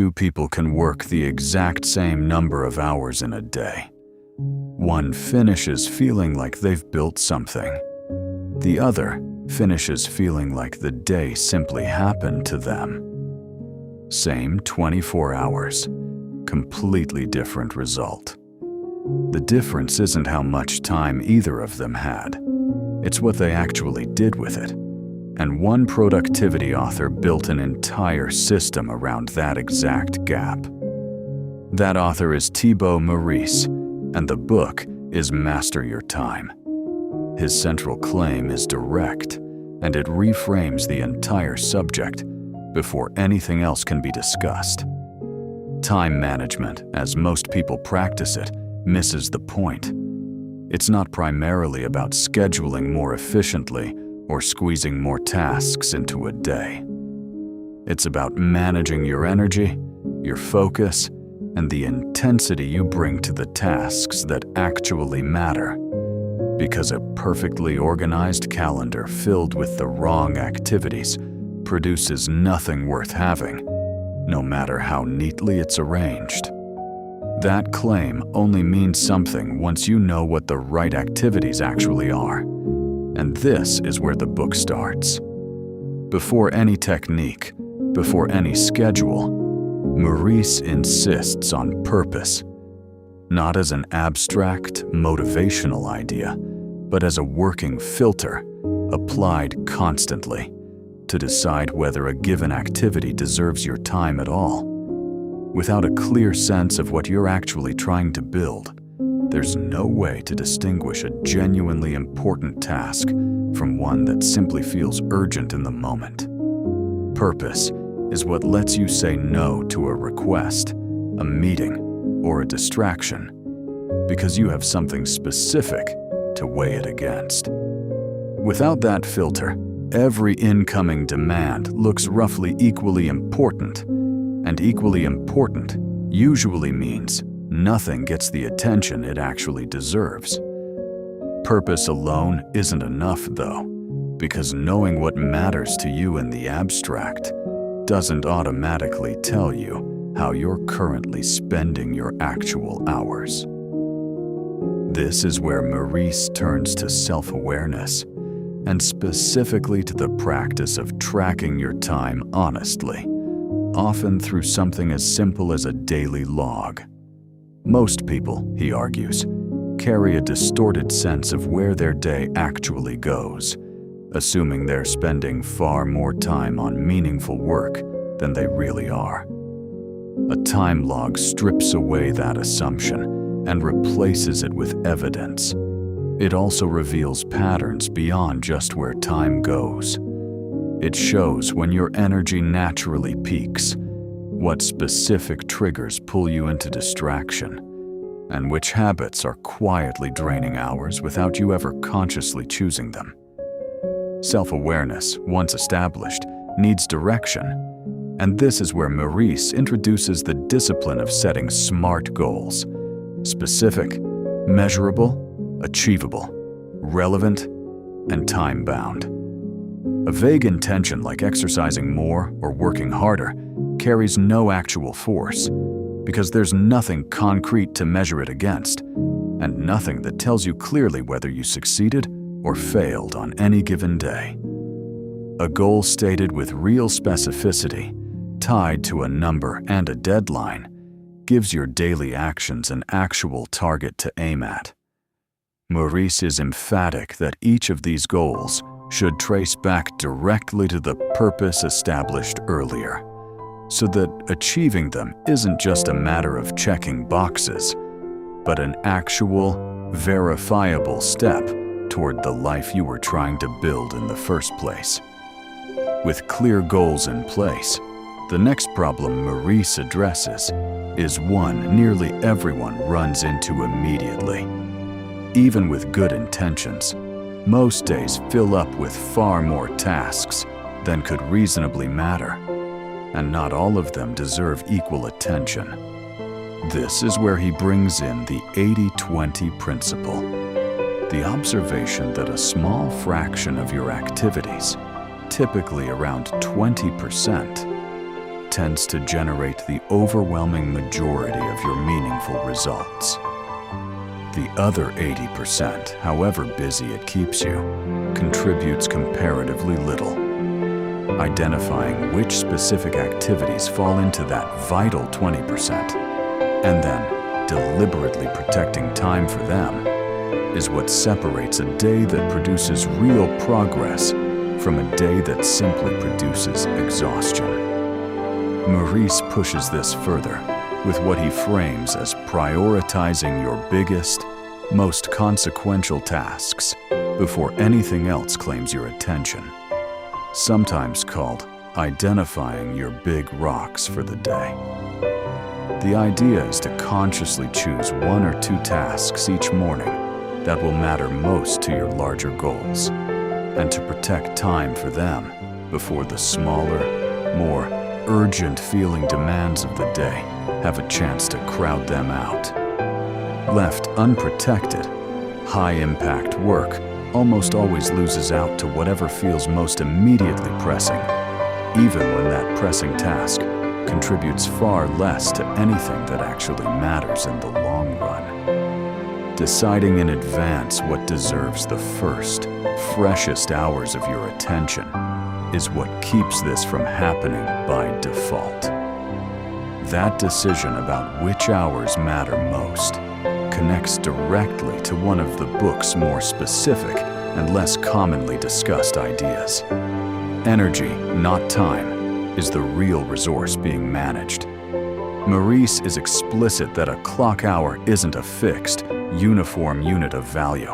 two people can work the exact same number of hours in a day. One finishes feeling like they've built something. The other finishes feeling like the day simply happened to them. Same 24 hours, completely different result. The difference isn't how much time either of them had. It's what they actually did with it. And one productivity author built an entire system around that exact gap. That author is Thibaut Meurisse, and the book is Master Your Time. His central claim is direct, and it reframes the entire subject before anything else can be discussed. Time management, as most people practice it, misses the point. It's not primarily about scheduling more efficiently or squeezing more tasks into a day. It's about managing your energy, your focus, and the intensity you bring to the tasks that actually matter. Because a perfectly organized calendar filled with the wrong activities produces nothing worth having, no matter how neatly it's arranged. That claim only means something once you know what the right activities actually are. And this is where the book starts. Before any technique, before any schedule, Meurisse insists on purpose, not as an abstract, motivational idea, but as a working filter applied constantly to decide whether a given activity deserves your time at all. Without a clear sense of what you're actually trying to build, there's no way to distinguish a genuinely important task from one that simply feels urgent in the moment. Purpose is what lets you say no to a request, a meeting, or a distraction, because you have something specific to weigh it against. Without that filter, every incoming demand looks roughly equally important, and equally important usually means nothing gets the attention it actually deserves. Purpose alone isn't enough, though, because knowing what matters to you in the abstract doesn't automatically tell you how you're currently spending your actual hours. This is where Meurisse turns to self-awareness, and specifically to the practice of tracking your time honestly, often through something as simple as a daily log. Most people, he argues, carry a distorted sense of where their day actually goes, assuming they're spending far more time on meaningful work than they really are. A time log strips away that assumption and replaces it with evidence. It also reveals patterns beyond just where time goes. It shows when your energy naturally peaks, what specific triggers pull you into distraction, and which habits are quietly draining hours without you ever consciously choosing them. Self-awareness, once established, needs direction, and this is where Meurisse introduces the discipline of setting SMART goals: specific, measurable, achievable, relevant, and time-bound. A vague intention like exercising more or working harder carries no actual force, because there's nothing concrete to measure it against, and nothing that tells you clearly whether you succeeded or failed on any given day. A goal stated with real specificity, tied to a number and a deadline, gives your daily actions an actual target to aim at. Meurisse is emphatic that each of these goals should trace back directly to the purpose established earlier, so that achieving them isn't just a matter of checking boxes, but an actual, verifiable step toward the life you were trying to build in the first place. With clear goals in place, the next problem Meurisse addresses is one nearly everyone runs into immediately. Even with good intentions, most days fill up with far more tasks than could reasonably matter, and not all of them deserve equal attention. This is where he brings in the 80-20 principle, the observation that a small fraction of your activities, typically around 20%, tends to generate the overwhelming majority of your meaningful results. The other 80%, however busy it keeps you, contributes comparatively little. Identifying which specific activities fall into that vital 20%, and then deliberately protecting time for them, is what separates a day that produces real progress from a day that simply produces exhaustion. Meurisse pushes this further with what he frames as prioritizing your biggest, most consequential tasks before anything else claims your attention, sometimes called identifying your big rocks for the day. The idea is to consciously choose 1 or 2 tasks each morning that will matter most to your larger goals, and to protect time for them before the smaller, more urgent feeling demands of the day have a chance to crowd them out. Left unprotected, high-impact work almost always loses out to whatever feels most immediately pressing, even when that pressing task contributes far less to anything that actually matters in the long run. Deciding in advance what deserves the first, freshest hours of your attention is what keeps this from happening by default. That decision about which hours matter most connects directly to one of the book's more specific and less commonly discussed ideas. Energy, not time, is the real resource being managed. Meurisse is explicit that a clock hour isn't a fixed, uniform unit of value.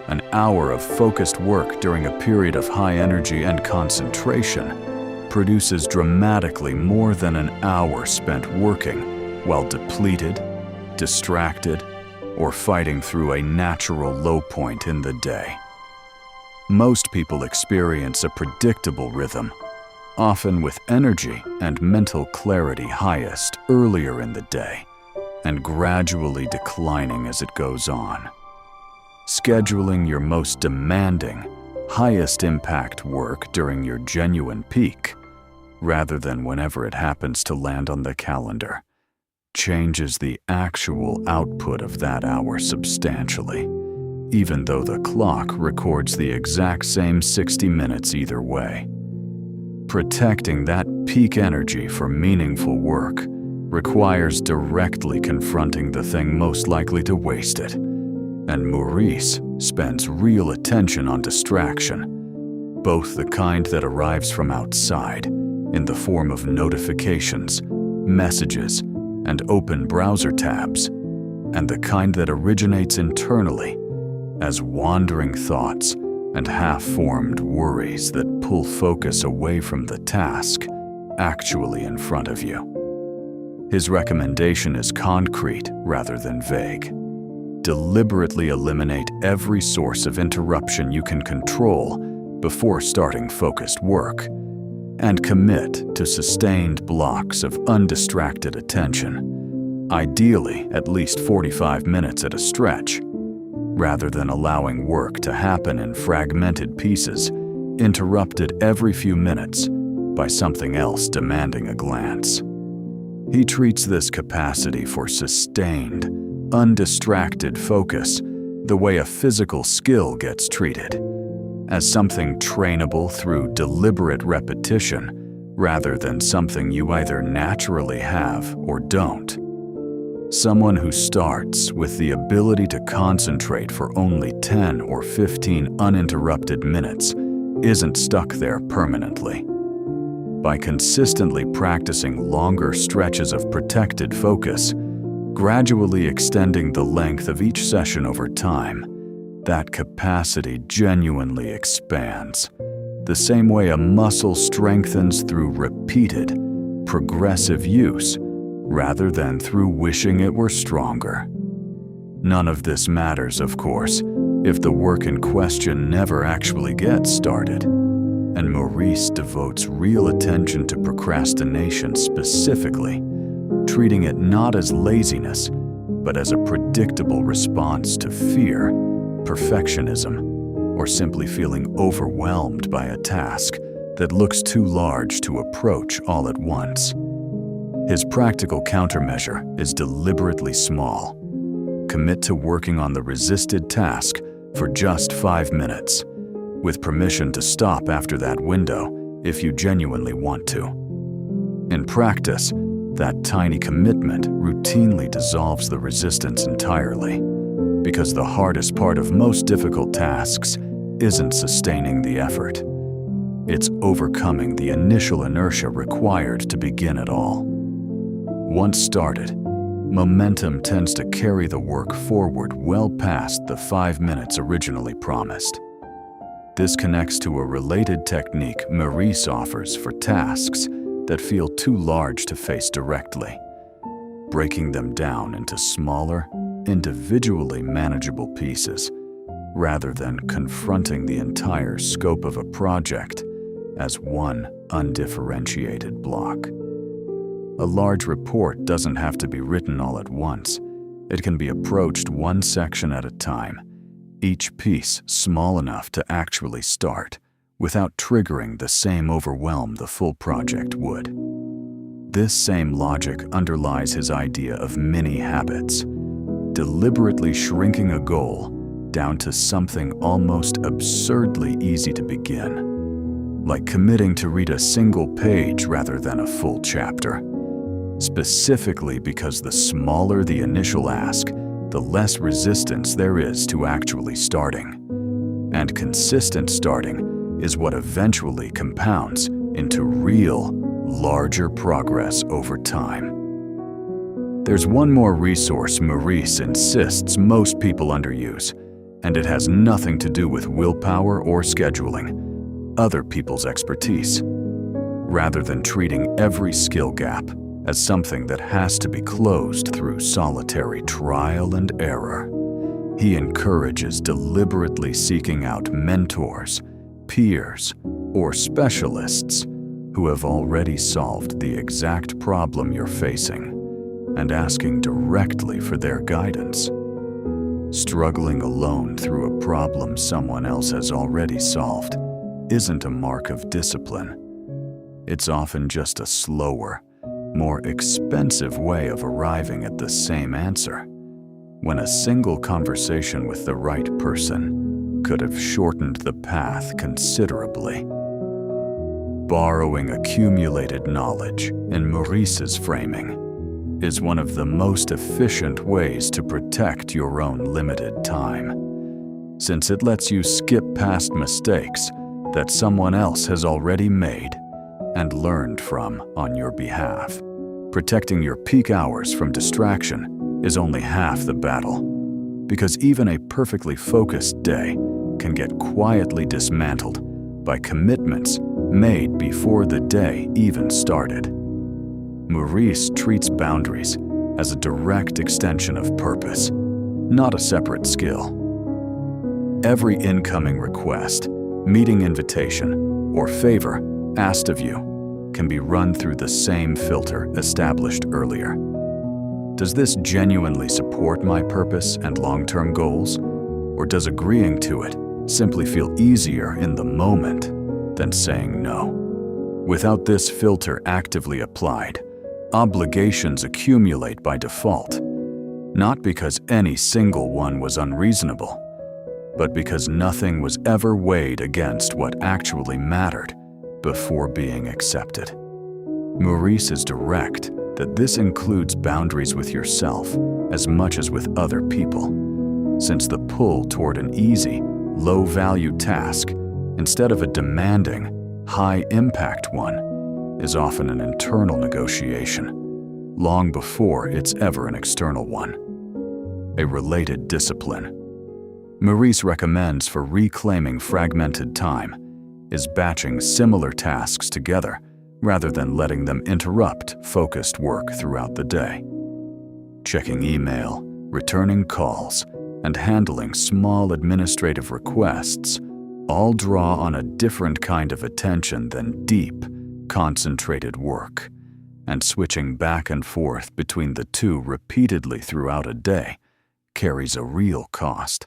An hour of focused work during a period of high energy and concentration produces dramatically more than an hour spent working while depleted, distracted, or fighting through a natural low point in the day. Most people experience a predictable rhythm, often with energy and mental clarity highest earlier in the day, and gradually declining as it goes on. Scheduling your most demanding, highest impact work during your genuine peak, rather than whenever it happens to land on the calendar, changes the actual output of that hour substantially, even though the clock records the exact same 60 minutes either way. Protecting that peak energy for meaningful work requires directly confronting the thing most likely to waste it, and Meurisse spends real attention on distraction, both the kind that arrives from outside in the form of notifications, messages, and open browser tabs, and the kind that originates internally as wandering thoughts and half-formed worries that pull focus away from the task actually in front of you. His recommendation is concrete rather than vague. Deliberately eliminate every source of interruption you can control before starting focused work, and commit to sustained blocks of undistracted attention, ideally at least 45 minutes at a stretch, rather than allowing work to happen in fragmented pieces, interrupted every few minutes by something else demanding a glance. He treats this capacity for sustained, undistracted focus the way a physical skill gets treated, as something trainable through deliberate repetition rather than something you either naturally have or don't. Someone who starts with the ability to concentrate for only 10 or 15 uninterrupted minutes isn't stuck there permanently. By consistently practicing longer stretches of protected focus, gradually extending the length of each session over time, that capacity genuinely expands, the same way a muscle strengthens through repeated, progressive use, rather than through wishing it were stronger. None of this matters, of course, if the work in question never actually gets started, and Meurisse devotes real attention to procrastination specifically, treating it not as laziness, but as a predictable response to fear, perfectionism, or simply feeling overwhelmed by a task that looks too large to approach all at once. His practical countermeasure is deliberately small. Commit to working on the resisted task for just 5 minutes, with permission to stop after that window if you genuinely want to. In practice, that tiny commitment routinely dissolves the resistance entirely, because the hardest part of most difficult tasks isn't sustaining the effort. It's overcoming the initial inertia required to begin at all. Once started, momentum tends to carry the work forward well past the 5 minutes originally promised. This connects to a related technique Meurisse offers for tasks that feel too large to face directly, breaking them down into smaller, individually manageable pieces, rather than confronting the entire scope of a project as one undifferentiated block. A large report doesn't have to be written all at once. It can be approached one section at a time, each piece small enough to actually start, without triggering the same overwhelm the full project would. This same logic underlies his idea of mini habits, deliberately shrinking a goal down to something almost absurdly easy to begin, like committing to read a single page rather than a full chapter, specifically because the smaller the initial ask, the less resistance there is to actually starting. And consistent starting is what eventually compounds into real, larger progress over time. There's one more resource Meurisse insists most people underuse, and it has nothing to do with willpower or scheduling, other people's expertise. Rather than treating every skill gap as something that has to be closed through solitary trial and error, he encourages deliberately seeking out mentors, peers, or specialists who have already solved the exact problem you're facing, and asking directly for their guidance. Struggling alone through a problem someone else has already solved isn't a mark of discipline. It's often just a slower, more expensive way of arriving at the same answer, when a single conversation with the right person could have shortened the path considerably. Borrowing accumulated knowledge in Meurisse's framing is one of the most efficient ways to protect your own limited time, since it lets you skip past mistakes that someone else has already made and learned from on your behalf. Protecting your peak hours from distraction is only half the battle, because even a perfectly focused day can get quietly dismantled by commitments made before the day even started. Meurisse treats boundaries as a direct extension of purpose, not a separate skill. Every incoming request, meeting invitation, or favor asked of you can be run through the same filter established earlier. Does this genuinely support my purpose and long-term goals, or does agreeing to it simply feel easier in the moment than saying no? Without this filter actively applied, obligations accumulate by default, not because any single one was unreasonable, but because nothing was ever weighed against what actually mattered before being accepted. Meurisse is direct that this includes boundaries with yourself as much as with other people, since the pull toward an easy, low-value task instead of a demanding, high-impact one is often an internal negotiation, long before it's ever an external one. A related discipline Meurisse recommends for reclaiming fragmented time is batching similar tasks together rather than letting them interrupt focused work throughout the day. Checking email, returning calls, and handling small administrative requests all draw on a different kind of attention than deep, concentrated work, and switching back and forth between the two repeatedly throughout a day carries a real cost,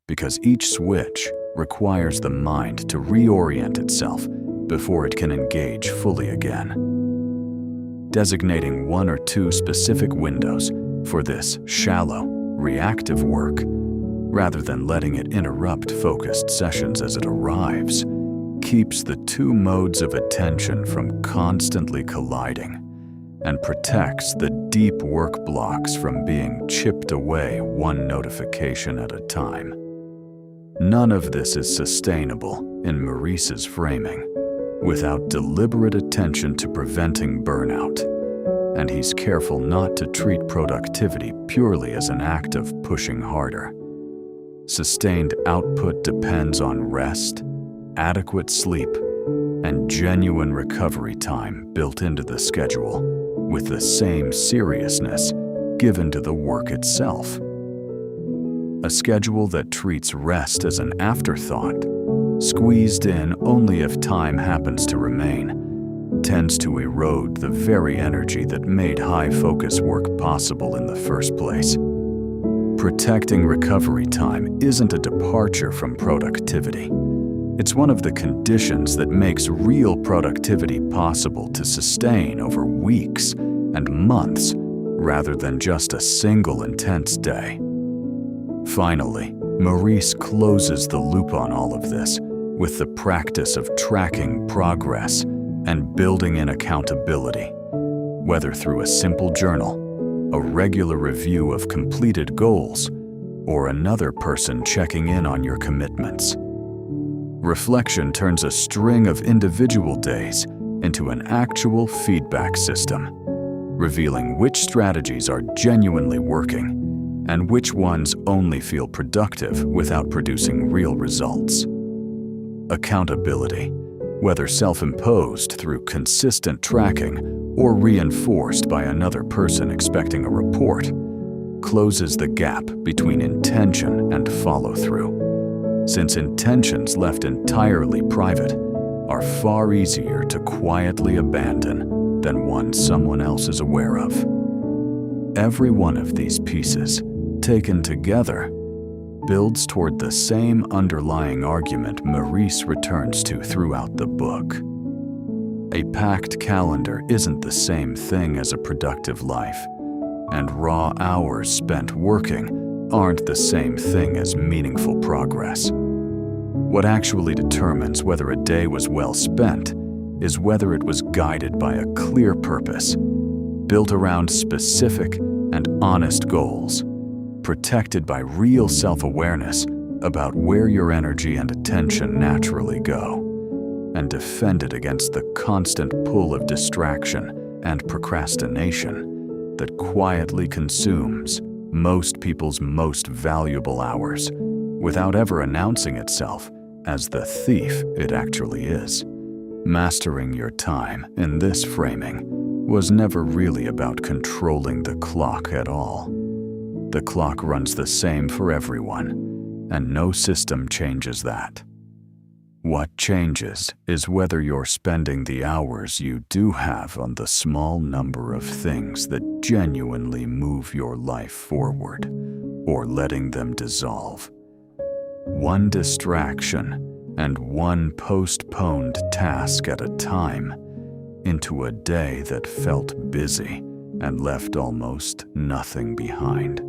because each switch requires the mind to reorient itself before it can engage fully again. Designating 1 or 2 specific windows for this shallow, reactive work, rather than letting it interrupt focused sessions as it arrives, keeps the 2 modes of attention from constantly colliding and protects the deep work blocks from being chipped away 1 notification at a time. None of this is sustainable in Meurisse's framing without deliberate attention to preventing burnout, and he's careful not to treat productivity purely as an act of pushing harder. Sustained output depends on rest, adequate sleep, and genuine recovery time built into the schedule, with the same seriousness given to the work itself. A schedule that treats rest as an afterthought, squeezed in only if time happens to remain, tends to erode the very energy that made high-focus work possible in the first place. Protecting recovery time isn't a departure from productivity. It's one of the conditions that makes real productivity possible to sustain over weeks and months rather than just a single intense day. Finally, Meurisse closes the loop on all of this with the practice of tracking progress and building in accountability, whether through a simple journal, a regular review of completed goals, or another person checking in on your commitments. Reflection turns a string of individual days into an actual feedback system, revealing which strategies are genuinely working and which ones only feel productive without producing real results. Accountability, whether self-imposed through consistent tracking or reinforced by another person expecting a report, closes the gap between intention and follow-through, since intentions left entirely private are far easier to quietly abandon than ones someone else is aware of. Every one of these pieces, taken together, builds toward the same underlying argument Meurisse returns to throughout the book. A packed calendar isn't the same thing as a productive life, and raw hours spent working aren't the same thing as meaningful progress. What actually determines whether a day was well spent is whether it was guided by a clear purpose, built around specific and honest goals, protected by real self-awareness about where your energy and attention naturally go, and defended against the constant pull of distraction and procrastination that quietly consumes most people's most valuable hours without ever announcing itself as the thief it actually is. Mastering your time in this framing was never really about controlling the clock at all. The clock runs the same for everyone, and no system changes that. What changes is whether you're spending the hours you do have on the small number of things that genuinely move your life forward, or letting them dissolve. One distraction and one postponed task at a time into a day that felt busy and left almost nothing behind.